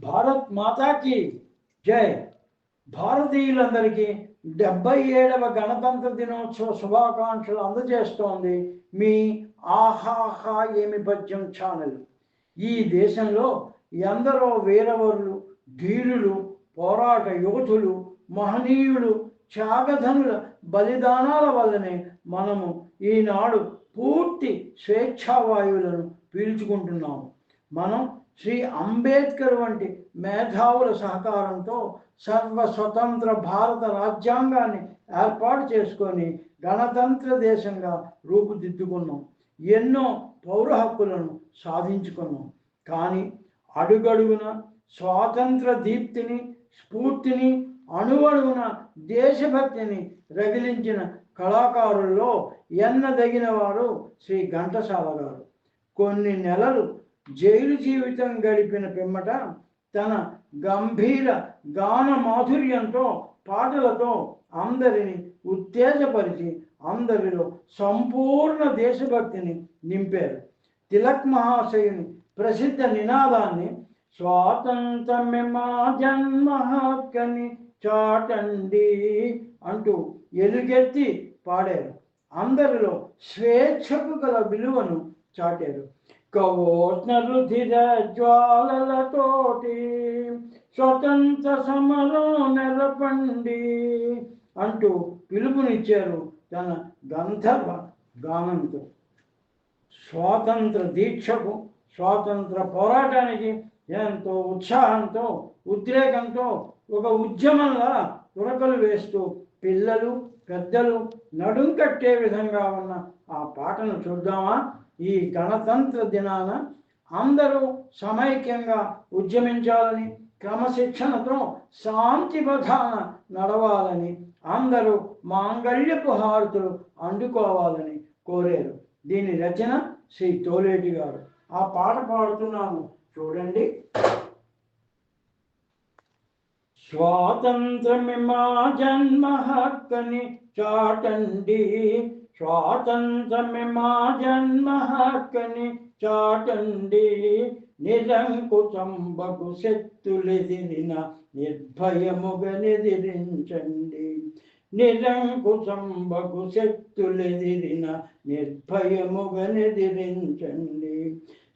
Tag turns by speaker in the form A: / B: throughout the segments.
A: భారత్ మాతాకి జై. భారతీయులందరికీ 77వ గణతంత్ర దినోత్సవ శుభాకాంక్షలు అందజేస్తోంది మీ ఆహాహా ఏమి పద్యం ఛానల్. ఈ దేశంలో ఎందరో వీరవరులు, ధీరులు, పోరాట యోధులు, మహనీయులు, త్యాగధనుల బలిదానాల వల్లనే మనము ఈనాడు పూర్తి స్వేచ్ఛావాయువులను పీల్చుకుంటున్నాము. మనం శ్రీ అంబేద్కర్ వంటి మేధావుల సహకారంతో సర్వస్వతంత్ర భారత రాజ్యాంగాన్ని ఏర్పాటు చేసుకొని గణతంత్ర దేశంగా రూపుదిద్దుకున్నాం. ఎన్నో పౌర హక్కులను సాధించుకున్నాం. కానీ అడుగడుగున స్వాతంత్ర దీప్తిని, స్ఫూర్తిని, అణువణువున దేశభక్తిని రగిలించిన కళాకారుల్లో ఎన్నదగిన వారు శ్రీ ఘంటసాల గారు. కొన్ని నెలలు జైలు జీవితం గడిపిన పిమ్మట తన గంభీర గాన మాధుర్యంతో, పాటలతో అందరిని ఉత్తేజపరిచి అందరిలో సంపూర్ణ దేశభక్తిని నింపారు. తిలక్ మహాశయుని ప్రసిద్ధ నినాదాన్ని స్వాతంత్రమే మా జన్మ హక్కని చాటండి అంటూ ఎలుగెత్తి పాడారు. అందరిలో స్వేచ్ఛకు గల విలువను చాటారు. కవోష్ణ రుధిర జ్వాలలతోటి స్వతంత్ర సమరం నెలపండి అంటూ పిలుపునిచ్చారు తన గంధర్వ గానంతో. స్వాతంత్ర దీక్షకు, స్వాతంత్ర పోరాటానికి ఎంతో ఉత్సాహంతో, ఉద్రేకంతో ఒక ఉద్యమంలా ఉరకలు వేస్తూ పిల్లలు, పెద్దలు నడుం కట్టే విధంగా ఉన్న ఆ పాటను చూద్దామా? ఈ గణతంత్ర దినాన అందరూ సమైక్యంగా ఉద్యమించాలని, క్రమశిక్షణతో శాంతిబధాన నడవాలని, అందరూ మాంగళ్యపు హారతులు అందుకోవాలని కోరారు. దీని రచన శ్రీ తోలేటి గారు. ఆ పాట పాడుతున్నాము, చూడండి. స్వాతంత్రమే మా జన్మ హక్కని చాటండి, స్వాతంత్రమే మా జన్మ హక్కని చాటండి, నిరంకుశంబకు శక్తులెదిరిన నిర్భయముగనెదిరించండి, నిరంకుశంబకు శక్తులెదిరిన నిర్భయముగనెదిరించండి,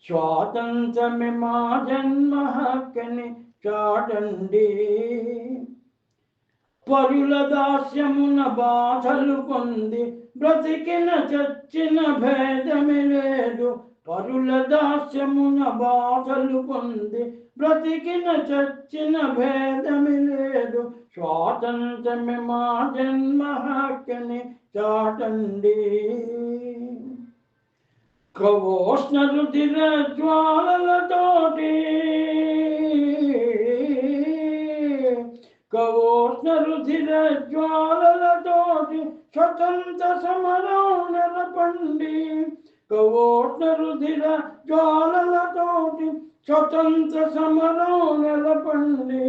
A: స్వాతంత్రమే మా జన్మ హక్కని చాటండి. పరుల దాస్యమున బాధలు పొంది బ్రతికిన చచ్చిన భేదమి లేదు, పరుల దాస్యమున బాధలు పొంది బ్రతికిన చచ్చిన భేదమి లేదు, స్వాతంత్రమే మా జన్మ హక్కని చాటండి. కవోష్ణ రుధిర జ్వాలలతోటి, కవోష్ణ రుధిర జ్వాలలతోటి స్వతంత్ర సమరం నెలపండి, కవోష్ణ రుధిర జ్వాలలతోటి స్వతంత్ర సమరం నెలపండి,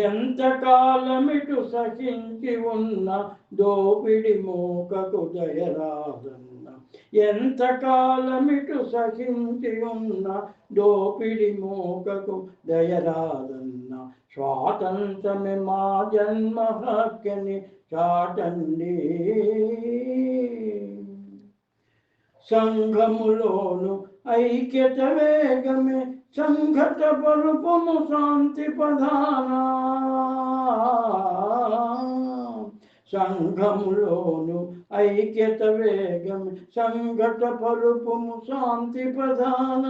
A: ఎంతకాలమిటు సహించి ఉన్న దోపిడి మోకకు దయరాదన్న, ఎంతకాలమిటు సహించి ఉన్న దోపిడి మోకకు దయరాదన్న, స్వాతంత్రమే మా జన్మ హక్కని చాటండి. సంఘములోను ఐక్యత వేగమే సంఘట పలుపుము శాంతి ప్రధాన, సంఘములోను ఐక్యత వేగమే సంఘట పలుపుము శాంతి ప్రధాన,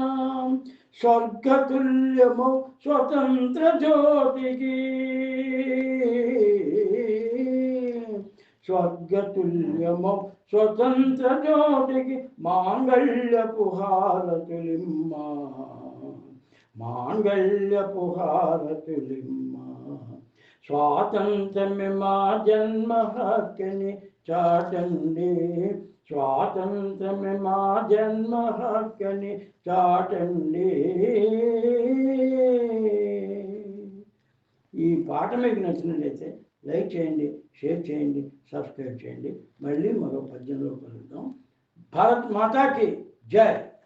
A: స్వర్గతుల్యము స్వతంత్ర జ్యోతికి, స్వర్గతుల్యము స్వతంత్ర జ్యోతికి మాంగళ్యపు హారతులిమ్మ, మాంగళ్యపు హారతులిమ్మ, స్వాతంత్రమే మా జన్మ హక్కని చాటండి, స్వాతంత్రమే మా జన్మ హక్కని చాటండి. ఈ పాట మీకు నచ్చినట్లయితే లైక్ చేయండి, షేర్ చేయండి, సబ్స్క్రైబ్ చేయండి. మళ్ళీ మరో పద్యంలో కలుద్దాం. భారత్ మాతాకి జై.